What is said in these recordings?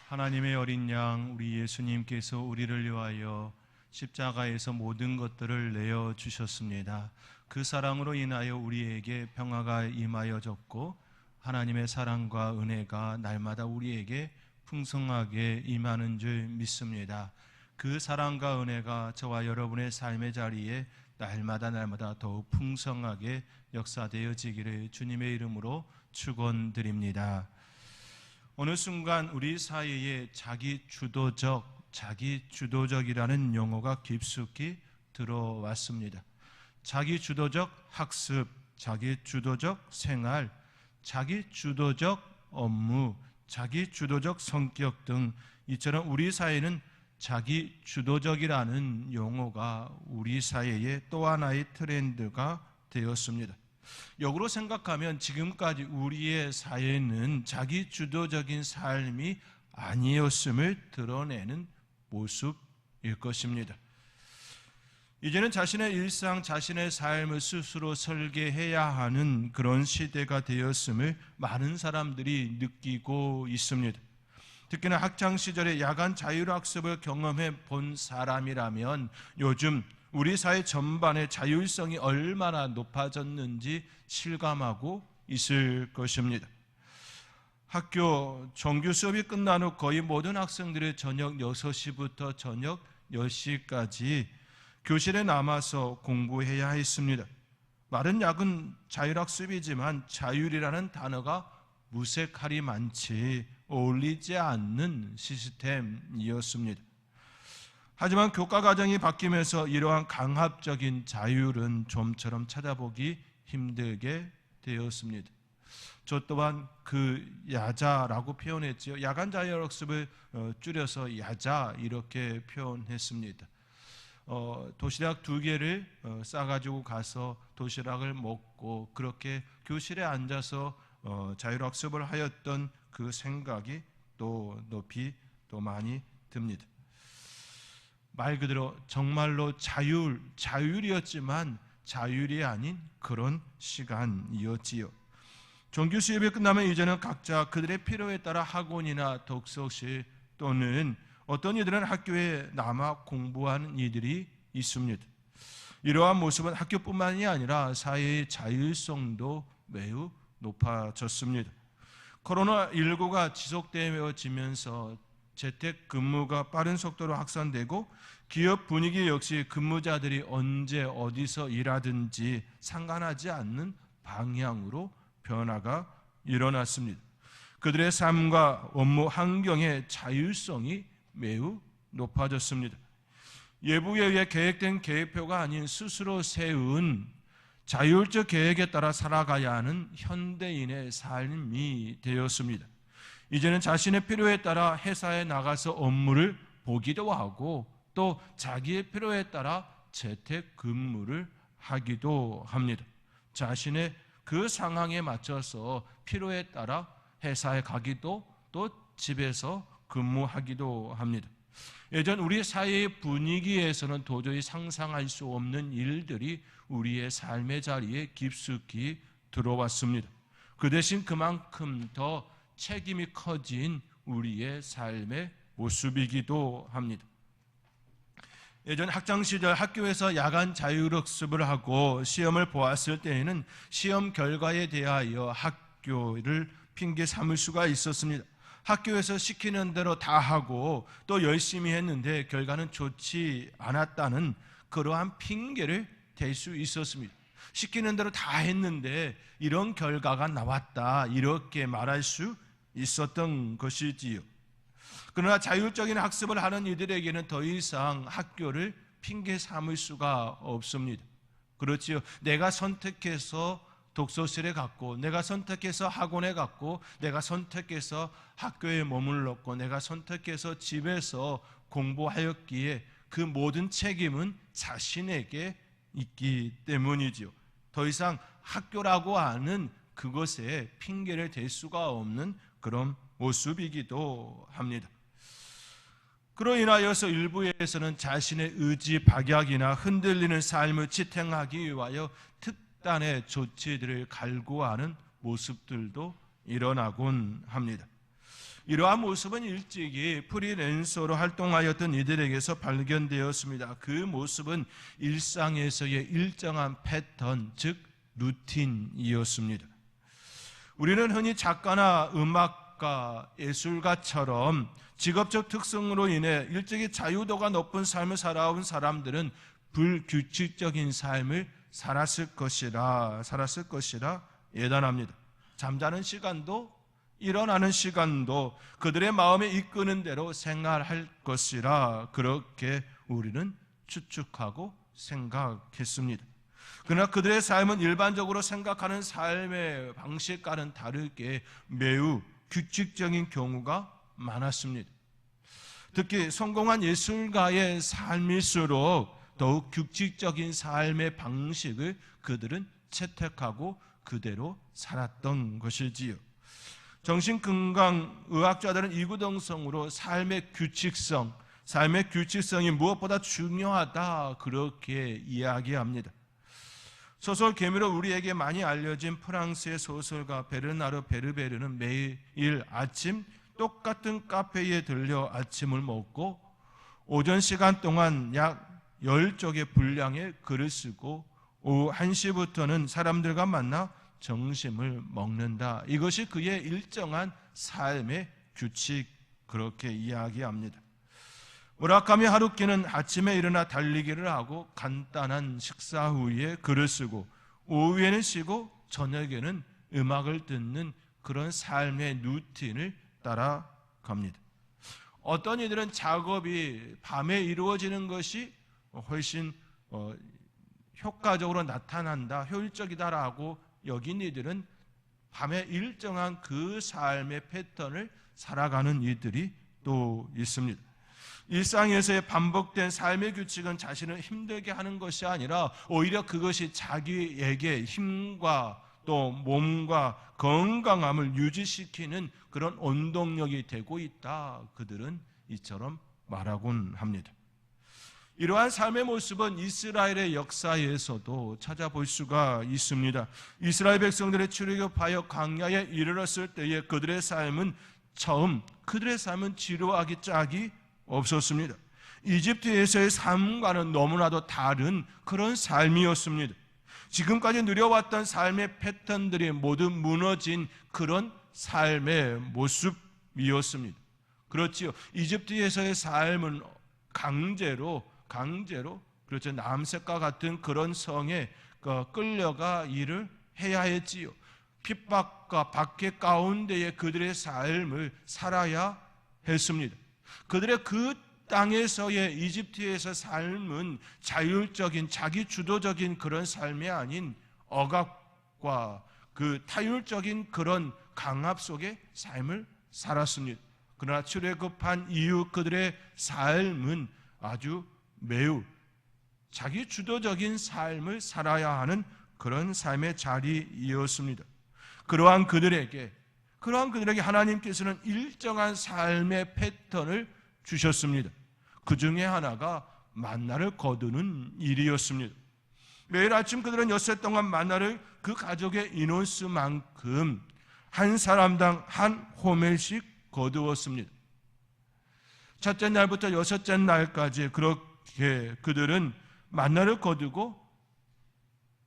하나님의 어린 양 우리 예수님께서 우리를 위하여 십자가에서 모든 것들을 내어 주셨습니다. 그 사랑으로 인하여 우리에게 평화가 임하여졌고 하나님의 사랑과 은혜가 날마다 우리에게 풍성하게 임하는 줄 믿습니다. 그 사랑과 은혜가 저와 여러분의 삶의 자리에 날마다 더욱 풍성하게 역사되어지기를 주님의 이름으로 축원드립니다. 어느 순간 우리 사이에 자기주도적이라는 용어가 깊숙이 들어왔습니다. 자기주도적 학습, 자기주도적 생활, 자기주도적 업무, 자기주도적 성격 등 이처럼 우리 사회는 자기주도적이라는 용어가 우리 사회의 또 하나의 트렌드가 되었습니다. 역으로 생각하면 지금까지 우리의 사회는 자기주도적인 삶이 아니었음을 드러내는 모습일 것입니다. 이제는 자신의 일상, 자신의 삶을 스스로 설계해야 하는 그런 시대가 되었음을 많은 사람들이 느끼고 있습니다. 특히나 학창시절에 야간 자율학습을 경험해 본 사람이라면 요즘 우리 사회 전반의 자율성이 얼마나 높아졌는지 실감하고 있을 것입니다. 학교 정규 수업이 끝난 후 거의 모든 학생들이 저녁 6시부터 저녁 10시까지 교실에 남아서 공부해야 했습니다. 말은 야근 자율학습이지만 자율이라는 단어가 무색할이 많지 어울리지 않는 시스템이었습니다. 하지만 교과 과정이 바뀌면서 이러한 강압적인 자율은 좀처럼 찾아보기 힘들게 되었습니다. 저 또한 그 야자라고 표현했지요. 야간 자율학습을 줄여서 야자 이렇게 표현했습니다. 도시락 2개를 싸가지고 가서 도시락을 먹고 그렇게 교실에 앉아서 자율학습을 하였던 그 생각이 또 높이 또 많이 듭니다. 말 그대로 정말로 자율이었지만 자율이 아닌 그런 시간이었지요. 정규 수업이 끝나면 이제는 각자 그들의 필요에 따라 학원이나 독서실 또는 어떤 이들은 학교에 남아 공부하는 이들이 있습니다. 이러한 모습은 학교뿐만이 아니라 사회의 자율성도 매우 높아졌습니다. 코로나19가 지속되어지면서 재택근무가 빠른 속도로 확산되고 기업 분위기 역시 근무자들이 언제 어디서 일하든지 상관하지 않는 방향으로 변화가 일어났습니다. 그들의 삶과 업무 환경의 자율성이 매우 높아졌습니다. 외부에 의해 계획된 계획표가 아닌 스스로 세운 자율적 계획에 따라 살아가야 하는 현대인의 삶이 되었습니다. 이제는 자신의 필요에 따라 회사에 나가서 업무를 보기도 하고 또 자기의 필요에 따라 재택근무를 하기도 합니다. 자신의 그 상황에 맞춰서 필요에 따라 회사에 가기도 또 집에서 근무하기도 합니다. 예전 우리 사회의 분위기에서는 도저히 상상할 수 없는 일들이 우리의 삶의 자리에 깊숙이 들어왔습니다. 그 대신 그만큼 더 책임이 커진 우리의 삶의 모습이기도 합니다. 예전 학창시절 학교에서 야간 자율학습을 하고 시험을 보았을 때에는 시험 결과에 대하여 학교를 핑계 삼을 수가 있었습니다. 학교에서 시키는 대로 다 하고 또 열심히 했는데 결과는 좋지 않았다는 그러한 핑계를 댈 수 있었습니다. 시키는 대로 다 했는데 이런 결과가 나왔다 이렇게 말할 수 있었던 것이지요. 그러나 자율적인 학습을 하는 이들에게는 더 이상 학교를 핑계 삼을 수가 없습니다. 그렇지요. 내가 선택해서 독서실에 갔고 내가 선택해서 학원에 갔고 내가 선택해서 학교에 머물렀고 내가 선택해서 집에서 공부하였기에 그 모든 책임은 자신에게 있기 때문이지요. 더 이상 학교라고 하는 그것에 핑계를 댈 수가 없는 그런 모습이기도 합니다. 그로 인하여서 일부에서는 자신의 의지 박약이나 흔들리는 삶을 지탱하기 위하여 특단의 조치들을 갈구하는 모습들도 일어나곤 합니다. 이러한 모습은 일찍이 프리랜서로 활동하였던 이들에게서 발견되었습니다. 그 모습은 일상에서의 일정한 패턴, 즉 루틴이었습니다. 우리는 흔히 작가나 음악가, 예술가처럼 직업적 특성으로 인해 일찍이 자유도가 높은 삶을 살아온 사람들은 불규칙적인 삶을 살았을 것이라 예단합니다. 잠자는 시간도 일어나는 시간도 그들의 마음에 이끄는 대로 생활할 것이라 그렇게 우리는 추측하고 생각했습니다. 그러나 그들의 삶은 일반적으로 생각하는 삶의 방식과는 다르게 매우 규칙적인 경우가 많았습니다. 특히 성공한 예술가의 삶일수록 더욱 규칙적인 삶의 방식을 그들은 채택하고 그대로 살았던 것이지요. 정신건강의학자들은 이구동성으로 삶의 규칙성이 무엇보다 중요하다 그렇게 이야기합니다. 소설 개미로 우리에게 많이 알려진 프랑스의 소설가 베르나르 베르베르는 매일 아침 똑같은 카페에 들려 아침을 먹고 오전 시간 동안 약 10쪽의 분량의 글을 쓰고 오후 1시부터는 사람들과 만나 점심을 먹는다. 이것이 그의 일정한 삶의 규칙 그렇게 이야기합니다. 무라카미 하루키는 아침에 일어나 달리기를 하고 간단한 식사 후에 글을 쓰고 오후에는 쉬고 저녁에는 음악을 듣는 그런 삶의 루틴을 따라갑니다. 어떤 이들은 작업이 밤에 이루어지는 것이 훨씬 효과적으로 나타난다, 효율적이다라고 여긴 이들은 밤에 일정한 그 삶의 패턴을 살아가는 이들이 또 있습니다. 일상에서의 반복된 삶의 규칙은 자신을 힘들게 하는 것이 아니라 오히려 그것이 자기에게 힘과 또 몸과 건강함을 유지시키는 그런 원동력이 되고 있다. 그들은 이처럼 말하곤 합니다. 이러한 삶의 모습은 이스라엘의 역사에서도 찾아볼 수가 있습니다. 이스라엘 백성들의 출애굽하여 광야에 이르렀을 때에 그들의 삶은 지루하기 짝이 없었습니다. 이집트에서의 삶과는 너무나도 다른 그런 삶이었습니다. 지금까지 누려왔던 삶의 패턴들이 모두 무너진 그런 삶의 모습이었습니다. 그렇지요. 이집트에서의 삶은 강제로 그렇죠. 남색과 같은 그런 성에 끌려가 일을 해야 했지요. 핍박과 박해 가운데에 그들의 삶을 살아야 했습니다. 그들의 그 땅에서의 이집트에서 삶은 자율적인 자기 주도적인 그런 삶이 아닌 억압과 그 타율적인 그런 강압 속의 삶을 살았습니다. 그러나 출애굽한 이후 그들의 삶은 아주 매우 자기 주도적인 삶을 살아야 하는 그런 삶의 자리이었습니다. 그러한 그들에게 하나님께서는 일정한 삶의 패턴을 주셨습니다. 그 중에 하나가 만나를 거두는 일이었습니다. 매일 아침 그들은 엿새 동안 만나를 그 가족의 인원수만큼 한 사람당 한 호멜씩 거두었습니다. 첫째 날부터 여섯째 날까지 그렇게 그들은 만나를 거두고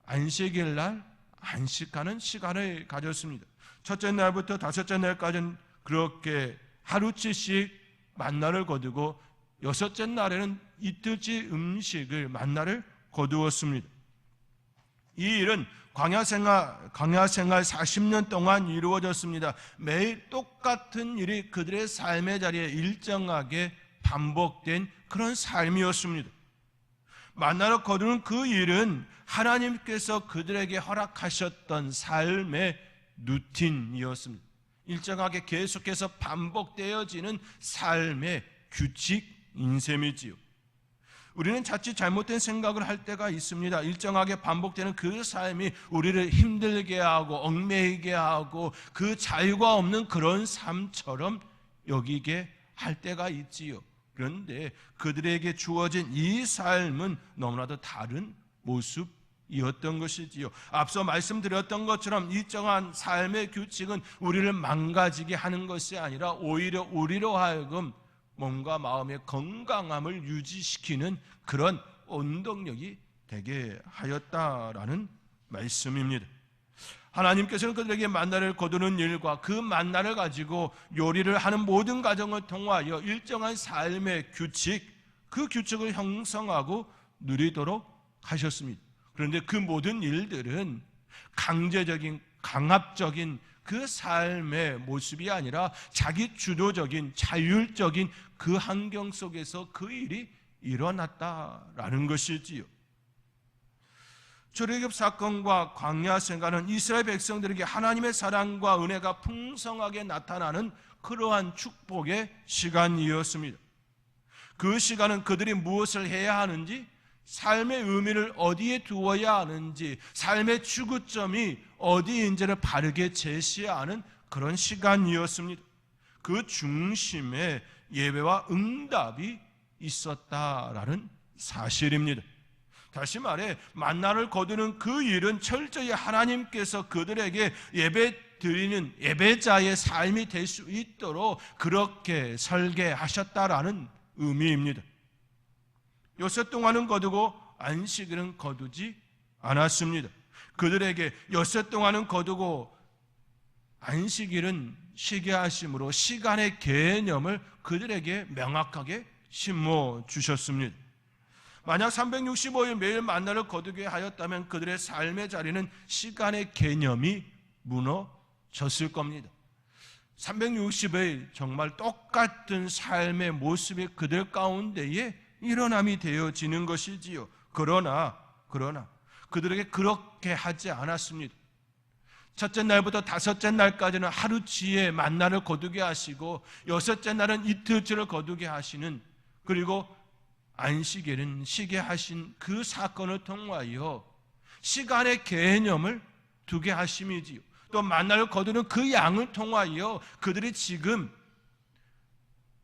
안식일 날 안식하는 시간을 가졌습니다. 첫째 날부터 다섯째 날까지는 그렇게 하루치씩 만나를 거두고 여섯째 날에는 이틀치 만나를 거두었습니다. 이 일은 광야생활 40년 동안 이루어졌습니다. 매일 똑같은 일이 그들의 삶의 자리에 일정하게 반복된 그런 삶이었습니다. 만나를 거두는 그 일은 하나님께서 그들에게 허락하셨던 삶의 루틴이었습니다. 일정하게 계속해서 반복되어지는 삶의 규칙인 셈이지요. 우리는 자칫 잘못된 생각을 할 때가 있습니다. 일정하게 반복되는 그 삶이 우리를 힘들게 하고 얽매이게 하고 그 자유가 없는 그런 삶처럼 여기게 할 때가 있지요. 그런데 그들에게 주어진 이 삶은 너무나도 다른 모습 이었던 것이지요. 앞서 말씀드렸던 것처럼 일정한 삶의 규칙은 우리를 망가지게 하는 것이 아니라 오히려 우리로 하여금 몸과 마음의 건강함을 유지시키는 그런 원동력이 되게 하였다라는 말씀입니다. 하나님께서는 그들에게 만나를 거두는 일과 그 만나를 가지고 요리를 하는 모든 과정을 통하여 일정한 삶의 규칙, 그 규칙을 형성하고 누리도록 하셨습니다. 그런데 그 모든 일들은 강제적인, 강압적인 그 삶의 모습이 아니라 자기 주도적인, 자율적인 그 환경 속에서 그 일이 일어났다라는 것이지요. 출애굽 사건과 광야 생활은 이스라엘 백성들에게 하나님의 사랑과 은혜가 풍성하게 나타나는 그러한 축복의 시간이었습니다. 그 시간은 그들이 무엇을 해야 하는지, 삶의 의미를 어디에 두어야 하는지, 삶의 추구점이 어디인지를 바르게 제시하는 그런 시간이었습니다. 그 중심에 예배와 응답이 있었다라는 사실입니다. 다시 말해 만나를 거두는 그 일은 철저히 하나님께서 그들에게 예배 드리는 예배자의 삶이 될 수 있도록 그렇게 설계하셨다라는 의미입니다. 엿새 동안은 거두고 안식일은 거두지 않았습니다. 그들에게 엿새 동안은 거두고 안식일은 쉬게 하심으로 시간의 개념을 그들에게 명확하게 심어 주셨습니다. 만약 365일 매일 만나를 거두게 하였다면 그들의 삶의 자리는 시간의 개념이 무너졌을 겁니다. 360일 정말 똑같은 삶의 모습이 그들 가운데에 일어남이 되어지는 것이지요. 그러나 그들에게 그렇게 하지 않았습니다. 첫째 날부터 다섯째 날까지는 하루치에 만나를 거두게 하시고 여섯째 날은 이틀치를 거두게 하시는, 그리고 안식일은 쉬게 하신 그 사건을 통하여 시간의 개념을 두게 하심이지요. 또 만나를 거두는 그 양을 통하여 그들이 지금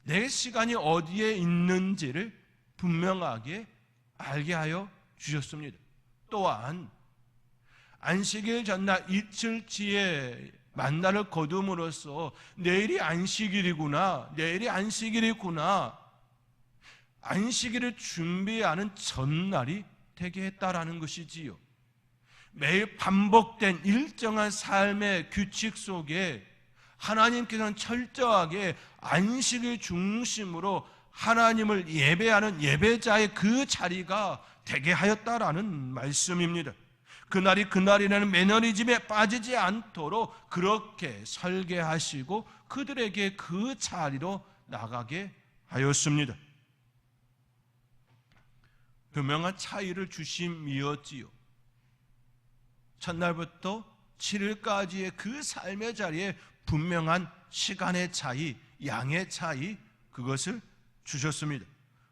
내 시간이 어디에 있는지를 분명하게 알게 하여 주셨습니다. 또한 안식일 전날 이틀치에 만나를 거둠으로써 내일이 안식일이구나, 안식일을 준비하는 전날이 되게 했다라는 것이지요. 매일 반복된 일정한 삶의 규칙 속에 하나님께서는 철저하게 안식일 중심으로 하나님을 예배하는 예배자의 그 자리가 되게 하였다라는 말씀입니다. 그날이 그날이라는 매너리즘에 빠지지 않도록 그렇게 설계하시고 그들에게 그 자리로 나가게 하였습니다. 분명한 차이를 주심이었지요. 첫날부터 7일까지의 그 삶의 자리에 분명한 시간의 차이, 양의 차이, 그것을 주셨습니다.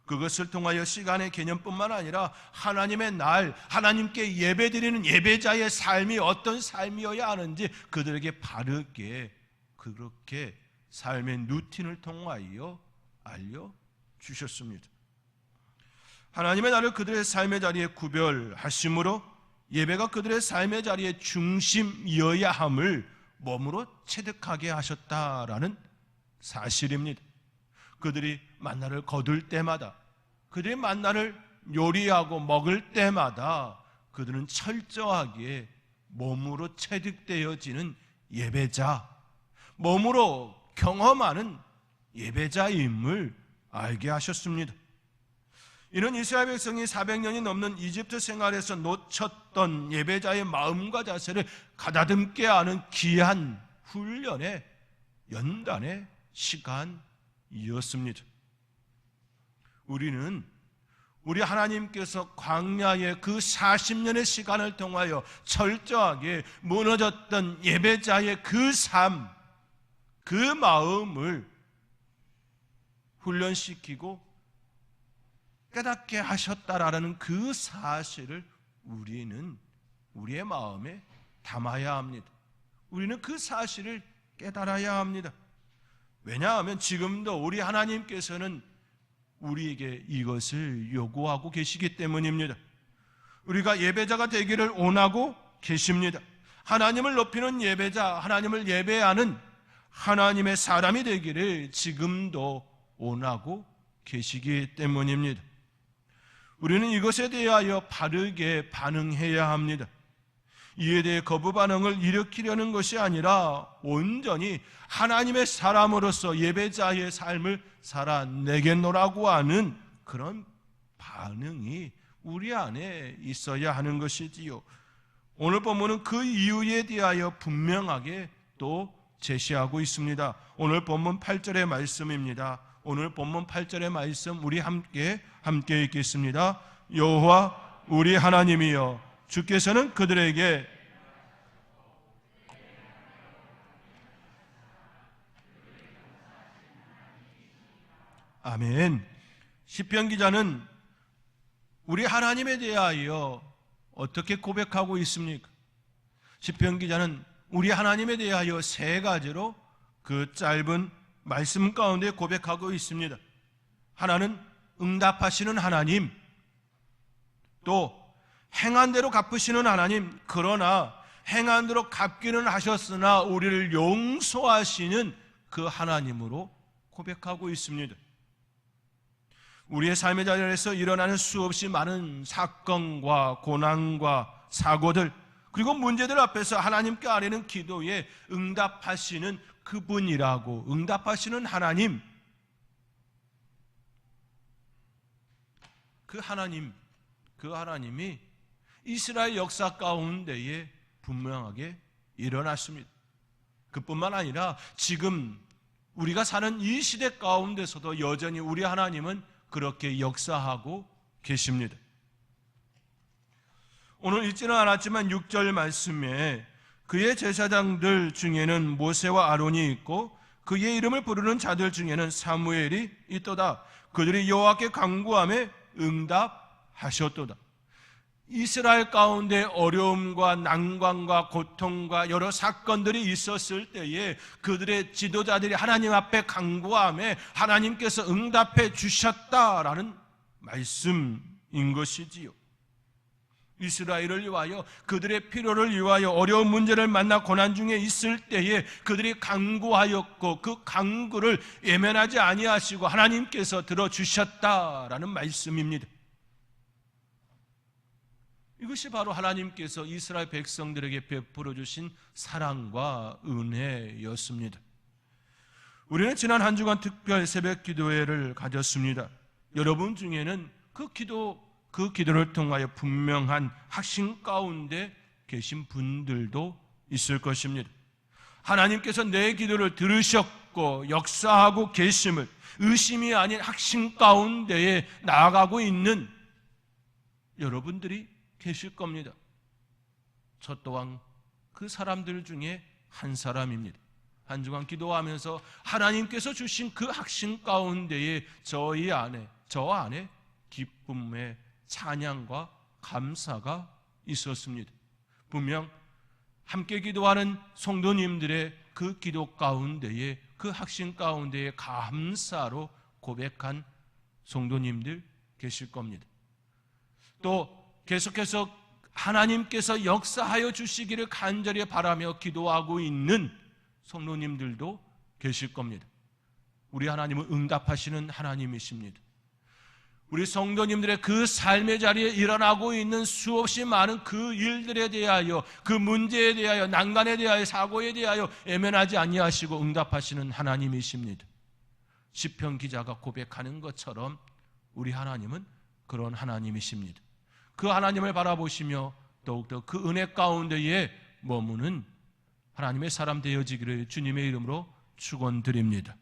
그것을 통하여 시간의 개념뿐만 아니라 하나님의 날, 하나님께 예배드리는 예배자의 삶이 어떤 삶이어야 하는지 그들에게 바르게 그렇게 삶의 루틴을 통하여 알려주셨습니다. 하나님의 날을 그들의 삶의 자리에 구별하심으로 예배가 그들의 삶의 자리의 중심이어야 함을 몸으로 체득하게 하셨다라는 사실입니다. 그들이 만나를 거둘 때마다, 그들이 만나를 요리하고 먹을 때마다 그들은 철저하게 몸으로 체득되어지는 예배자, 몸으로 경험하는 예배자임을 알게 하셨습니다. 이는 이스라엘 백성이 400년이 넘는 이집트 생활에서 놓쳤던 예배자의 마음과 자세를 가다듬게 하는 귀한 훈련의 연단의 시간이었습니다. 우리는 우리 하나님께서 광야의 그 40년의 시간을 통하여 철저하게 무너졌던 예배자의 그 삶, 그 마음을 훈련시키고 깨닫게 하셨다라는 그 사실을 우리는 우리의 마음에 담아야 합니다. 우리는 그 사실을 깨달아야 합니다. 왜냐하면 지금도 우리 하나님께서는 우리에게 이것을 요구하고 계시기 때문입니다. 우리가 예배자가 되기를 원하고 계십니다. 하나님을 높이는 예배자, 하나님을 예배하는 하나님의 사람이 되기를 지금도 원하고 계시기 때문입니다. 우리는 이것에 대하여 바르게 반응해야 합니다. 이에 대해 거부 반응을 일으키려는 것이 아니라 온전히 하나님의 사람으로서 예배자의 삶을 살아내겠노라고 하는 그런 반응이 우리 안에 있어야 하는 것이지요. 오늘 본문은 그 이유에 대하여 분명하게 또 제시하고 있습니다. 오늘 본문 8절의 말씀입니다. 오늘 본문 8절의 말씀 우리 함께 읽겠습니다. 여호와 우리 하나님이여 주께서는 그들에게 아멘. 시편 기자는 우리 하나님에 대하여 어떻게 고백하고 있습니까? 시편 기자는 우리 하나님에 대하여 세 가지로 그 짧은 말씀 가운데 고백하고 있습니다. 하나는 응답하시는 하나님, 또 행한 대로 갚으시는 하나님, 그러나 행한 대로 갚기는 하셨으나 우리를 용서하시는 그 하나님으로 고백하고 있습니다. 우리의 삶의 자리에서 일어나는 수없이 많은 사건과 고난과 사고들, 그리고 문제들 앞에서 하나님께 아뢰는 기도에 응답하시는 그분이라고, 응답하시는 하나님, 그 하나님이 이스라엘 역사 가운데에 분명하게 일어났습니다. 그뿐만 아니라 지금 우리가 사는 이 시대 가운데서도 여전히 우리 하나님은 그렇게 역사하고 계십니다. 오늘 읽지는 않았지만 6절 말씀에 그의 제사장들 중에는 모세와 아론이 있고 그의 이름을 부르는 자들 중에는 사무엘이 있도다. 그들이 여호와께 간구하며 응답하셨도다. 이스라엘 가운데 어려움과 난관과 고통과 여러 사건들이 있었을 때에 그들의 지도자들이 하나님 앞에 간구하며 하나님께서 응답해 주셨다라는 말씀인 것이지요. 이스라엘을 위하여, 그들의 필요를 위하여 어려운 문제를 만나 고난 중에 있을 때에 그들이 간구하였고 그 간구를 외면하지 아니하시고 하나님께서 들어주셨다라는 말씀입니다. 이것이 바로 하나님께서 이스라엘 백성들에게 베풀어 주신 사랑과 은혜였습니다. 우리는 지난 한 주간 특별 새벽 기도회를 가졌습니다. 여러분 중에는 그 기도를 통하여 분명한 확신 가운데 계신 분들도 있을 것입니다. 하나님께서 내 기도를 들으셨고 역사하고 계심을 의심이 아닌 확신 가운데에 나아가고 있는 여러분들이 계실 겁니다. 저 또한 그 사람들 중에 한 사람입니다. 한 주간 기도하면서 하나님께서 주신 그 확신 가운데에 저 안에 기쁨의 찬양과 감사가 있었습니다. 분명 함께 기도하는 성도님들의 그 기도 가운데에, 그 확신 가운데에 감사로 고백한 성도님들 계실 겁니다. 또 계속해서 하나님께서 역사하여 주시기를 간절히 바라며 기도하고 있는 성도님들도 계실 겁니다. 우리 하나님은 응답하시는 하나님이십니다. 우리 성도님들의 그 삶의 자리에 일어나고 있는 수없이 많은 그 일들에 대하여, 그 문제에 대하여, 난관에 대하여, 사고에 대하여 외면하지 아니하시고 응답하시는 하나님이십니다. 시편 기자가 고백하는 것처럼 우리 하나님은 그런 하나님이십니다. 그 하나님을 바라보시며 더욱더 그 은혜 가운데에 머무는 하나님의 사람 되어지기를 주님의 이름으로 축원드립니다.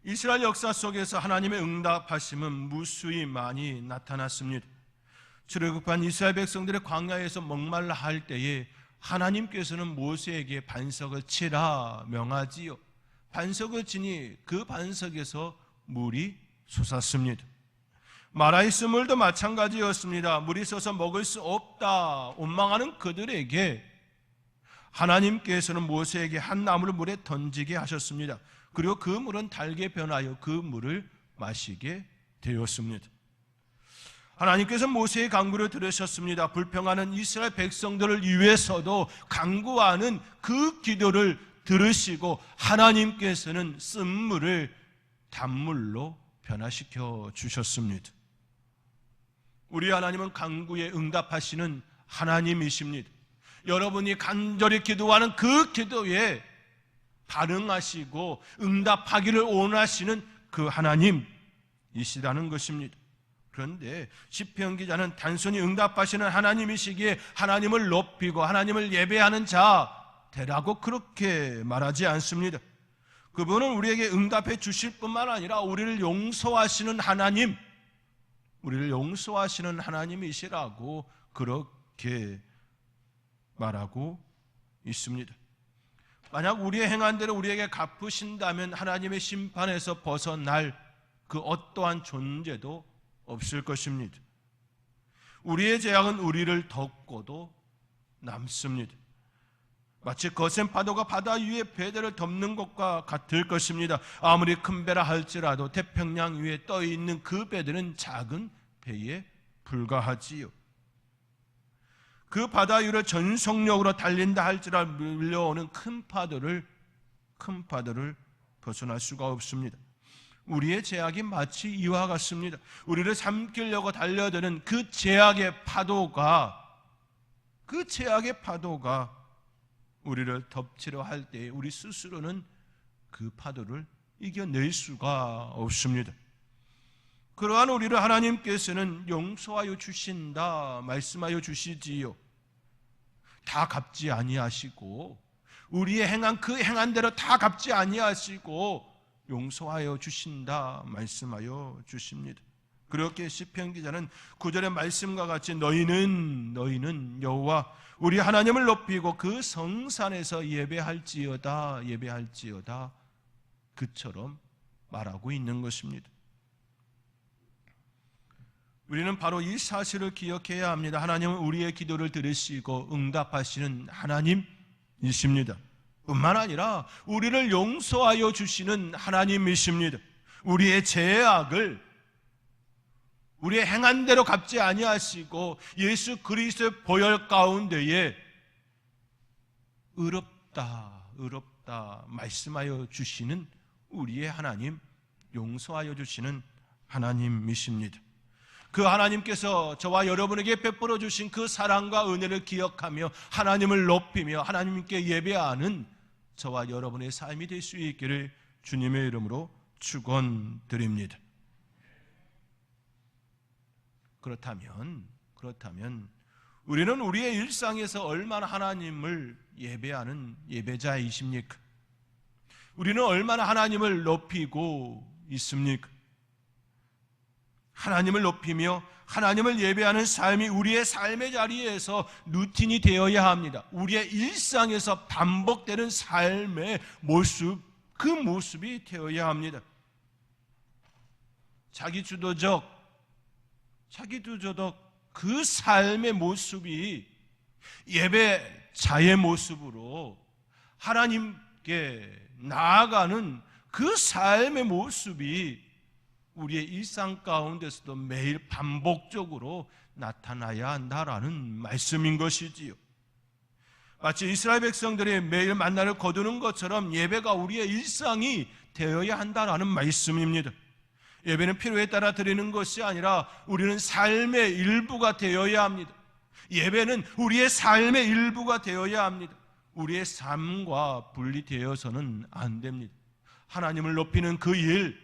이스라엘 역사 속에서 하나님의 응답하심은 무수히 많이 나타났습니다. 출애굽한 이스라엘 백성들의 광야에서 목말라 할 때에 하나님께서는 모세에게 반석을 치라 명하지요. 반석을 치니 그 반석에서 물이 솟았습니다. 마라이스 물도 마찬가지였습니다. 물이 솟아 먹을 수 없다 원망하는 그들에게 하나님께서는 모세에게 한 나무를 물에 던지게 하셨습니다. 그리고 그 물은 달게 변하여 그 물을 마시게 되었습니다. 하나님께서 모세의 간구를 들으셨습니다. 불평하는 이스라엘 백성들을 위해서도 간구하는 그 기도를 들으시고 하나님께서는 쓴물을 단물로 변화시켜 주셨습니다. 우리 하나님은 간구에 응답하시는 하나님이십니다. 여러분이 간절히 기도하는 그 기도에 반응하시고 응답하기를 원하시는 그 하나님이시라는 것입니다. 그런데 시편 기자는 단순히 응답하시는 하나님이시기에 하나님을 높이고 하나님을 예배하는 자라고 그렇게 말하지 않습니다. 그분은 우리에게 응답해 주실 뿐만 아니라 우리를 용서하시는 하나님이시라고 그렇게 말하고 있습니다. 만약 우리의 행한 대로 우리에게 갚으신다면 하나님의 심판에서 벗어날 그 어떠한 존재도 없을 것입니다. 우리의 죄악은 우리를 덮고도 남습니다. 마치 거센 파도가 바다 위에 배들을 덮는 것과 같을 것입니다. 아무리 큰 배라 할지라도 태평양 위에 떠 있는 그 배들은 작은 배에 불과하지요. 그 바다 위를 전속력으로 달린다 할지라도 밀려오는 큰 파도를 벗어날 수가 없습니다. 우리의 죄악이 마치 이와 같습니다. 우리를 삼키려고 달려드는 그 죄악의 파도가 우리를 덮치려 할 때 우리 스스로는 그 파도를 이겨낼 수가 없습니다. 그러한 우리를 하나님께서는 용서하여 주신다 말씀하여 주시지요. 다 갚지 아니하시고 우리의 행한 그 행한 대로 다 갚지 아니하시고 용서하여 주신다 말씀하여 주십니다. 그렇게 시편 기자는 9절의 말씀과 같이 너희는 여호와 우리 하나님을 높이고 그 성산에서 예배할지어다 그처럼 말하고 있는 것입니다. 우리는 바로 이 사실을 기억해야 합니다. 하나님은 우리의 기도를 들으시고 응답하시는 하나님이십니다. 뿐만 아니라 우리를 용서하여 주시는 하나님이십니다. 우리의 죄악을 우리의 행한 대로 갚지 아니하시고 예수 그리스도의 보혈 가운데에 의롭다 말씀하여 주시는 우리의 하나님, 용서하여 주시는 하나님이십니다. 그 하나님께서 저와 여러분에게 베풀어 주신 그 사랑과 은혜를 기억하며 하나님을 높이며 하나님께 예배하는 저와 여러분의 삶이 될 수 있기를 주님의 이름으로 축원드립니다. 그렇다면 우리는 우리의 일상에서 얼마나 하나님을 예배하는 예배자이십니까? 우리는 얼마나 하나님을 높이고 있습니까? 하나님을 높이며 하나님을 예배하는 삶이 우리의 삶의 자리에서 루틴이 되어야 합니다. 우리의 일상에서 반복되는 삶의 모습, 그 모습이 되어야 합니다. 자기주도적 그 삶의 모습이 예배자의 모습으로 하나님께 나아가는 그 삶의 모습이 우리의 일상 가운데서도 매일 반복적으로 나타나야 한다라는 말씀인 것이지요. 마치 이스라엘 백성들이 매일 만나를 거두는 것처럼 예배가 우리의 일상이 되어야 한다라는 말씀입니다. 예배는 필요에 따라 드리는 것이 아니라 우리는 삶의 일부가 되어야 합니다. 예배는 우리의 삶의 일부가 되어야 합니다. 우리의 삶과 분리되어서는 안 됩니다. 하나님을 높이는 그 일,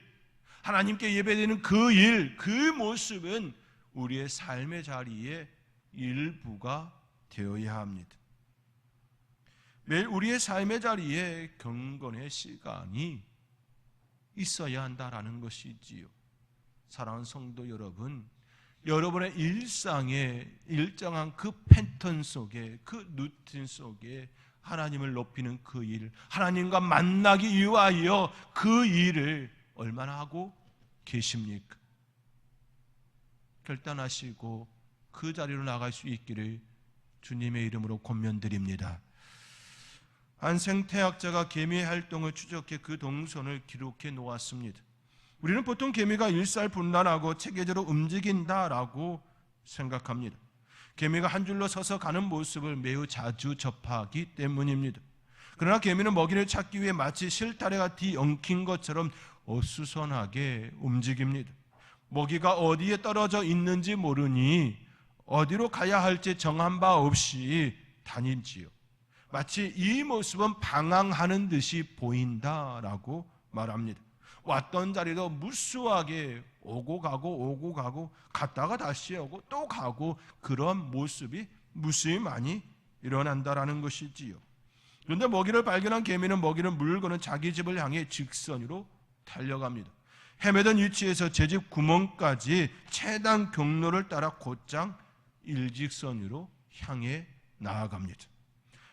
하나님께 예배드리는 그 일, 그 모습은 우리의 삶의 자리의 일부가 되어야 합니다. 매일 우리의 삶의 자리에 경건의 시간이 있어야 한다라는 것이지요. 사랑하는 성도 여러분, 여러분의 일상의 일정한 그 패턴 속에, 그 루틴 속에 하나님을 높이는 그 일, 하나님과 만나기 위하여 그 일을 얼마나 하고 계십니까? 결단하시고 그 자리로 나갈 수 있기를 주님의 이름으로 권면드립니다. 한 생태학자가 개미의 활동을 추적해 그 동선을 기록해 놓았습니다. 우리는 보통 개미가 일사분란하고 체계적으로 움직인다라고 생각합니다. 개미가 한 줄로 서서 가는 모습을 매우 자주 접하기 때문입니다. 그러나 개미는 먹이를 찾기 위해 마치 실타래가 뒤엉킨 것처럼 어수선하게 움직입니다. 먹이가 어디에 떨어져 있는지 모르니 어디로 가야 할지 정한 바 없이 다니지요. 마치 이 모습은 방황하는 듯이 보인다라고 말합니다. 왔던 자리로 무수하게 오고 가고 갔다가 다시 오고 또 가고, 그런 모습이 무수히 많이 일어난다라는 것이지요. 그런데 먹이를 발견한 개미는 먹이를 물고는 자기 집을 향해 직선으로 달려갑니다. 헤매던 위치에서 제 집 구멍까지 최단 경로를 따라 곧장 일직선으로 향해 나아갑니다.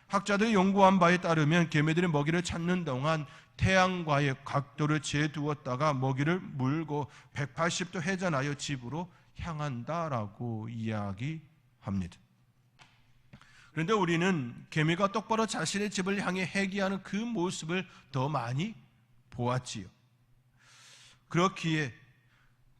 학자들이 연구한 바에 따르면 개미들이 먹이를 찾는 동안 태양과의 각도를 재두었다가 먹이를 물고 180도 회전하여 집으로 향한다라고 이야기합니다. 그런데 우리는 개미가 똑바로 자신의 집을 향해 해기하는 그 모습을 더 많이 보았지요. 그렇기에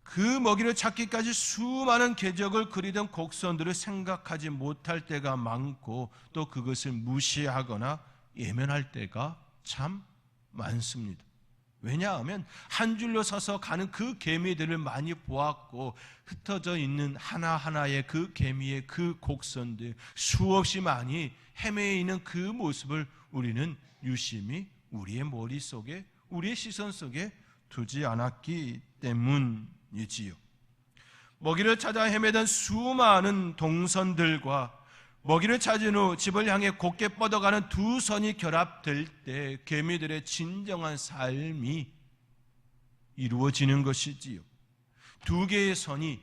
그 먹이를 찾기까지 수많은 궤적을 그리던 곡선들을 생각하지 못할 때가 많고, 또 그것을 무시하거나 예면할 때가 참 많습니다. 왜냐하면 한 줄로 서서 가는 그 개미들을 많이 보았고, 흩어져 있는 하나하나의 그 개미의 그 곡선들, 수없이 많이 헤매어 있는 그 모습을 우리는 유심히 우리의 머릿속에, 우리의 시선 속에 두지 않았기 때문이지요. 먹이를 찾아 헤매던 수많은 동선들과 먹이를 찾은 후 집을 향해 곧게 뻗어가는 두 선이 결합될 때 개미들의 진정한 삶이 이루어지는 것이지요. 두 개의 선이,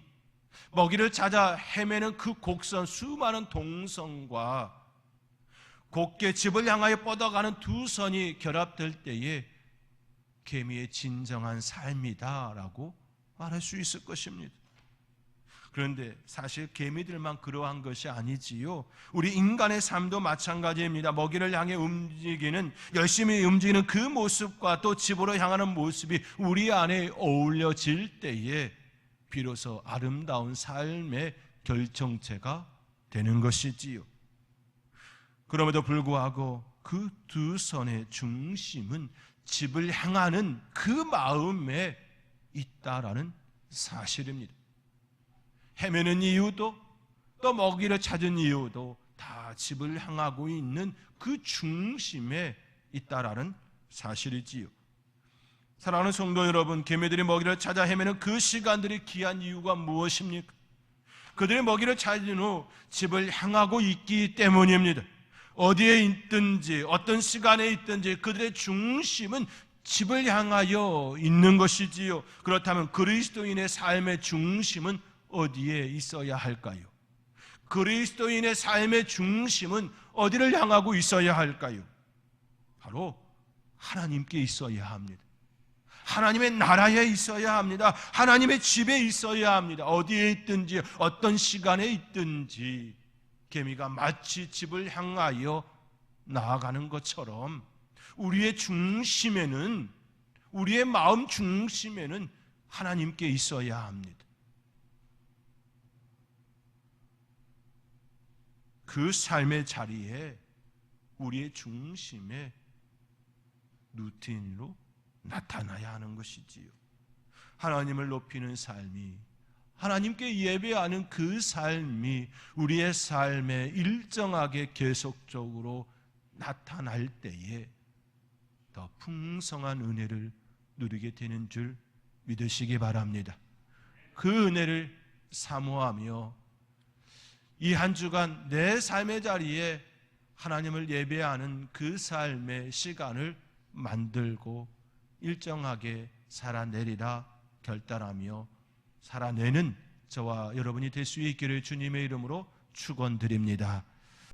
먹이를 찾아 헤매는 그 곡선, 수많은 동선과 곧게 집을 향하여 뻗어가는 두 선이 결합될 때에 개미의 진정한 삶이다라고 말할 수 있을 것입니다. 그런데 사실 개미들만 그러한 것이 아니지요. 우리 인간의 삶도 마찬가지입니다. 먹이를 향해 움직이는, 열심히 움직이는 그 모습과 또 집으로 향하는 모습이 우리 안에 어울려질 때에 비로소 아름다운 삶의 결정체가 되는 것이지요. 그럼에도 불구하고 그 두 선의 중심은 집을 향하는 그 마음에 있다라는 사실입니다. 헤매는 이유도, 또 먹이를 찾은 이유도 다 집을 향하고 있는 그 중심에 있다라는 사실이지요. 사랑하는 성도 여러분, 개미들이 먹이를 찾아 헤매는 그 시간들이 귀한 이유가 무엇입니까? 그들이 먹이를 찾은 후 집을 향하고 있기 때문입니다. 어디에 있든지 어떤 시간에 있든지 그들의 중심은 집을 향하여 있는 것이지요. 그렇다면 그리스도인의 삶의 중심은 어디에 있어야 할까요? 그리스도인의 삶의 중심은 어디를 향하고 있어야 할까요? 바로 하나님께 있어야 합니다. 하나님의 나라에 있어야 합니다. 하나님의 집에 있어야 합니다. 어디에 있든지 어떤 시간에 있든지 개미가 마치 집을 향하여 나아가는 것처럼 우리의 중심에는, 우리의 마음 중심에는 하나님께 있어야 합니다. 그 삶의 자리에 우리의 중심에 루틴으로 나타나야 하는 것이지요. 하나님을 높이는 삶이, 하나님께 예배하는 그 삶이 우리의 삶에 일정하게 계속적으로 나타날 때에 더 풍성한 은혜를 누리게 되는 줄 믿으시기 바랍니다. 그 은혜를 사모하며 이 한 주간 내 삶의 자리에 하나님을 예배하는 그 삶의 시간을 만들고 일정하게 살아내리라 결단하며 살아내는 저와 여러분이 될 수 있기를 주님의 이름으로 축원드립니다.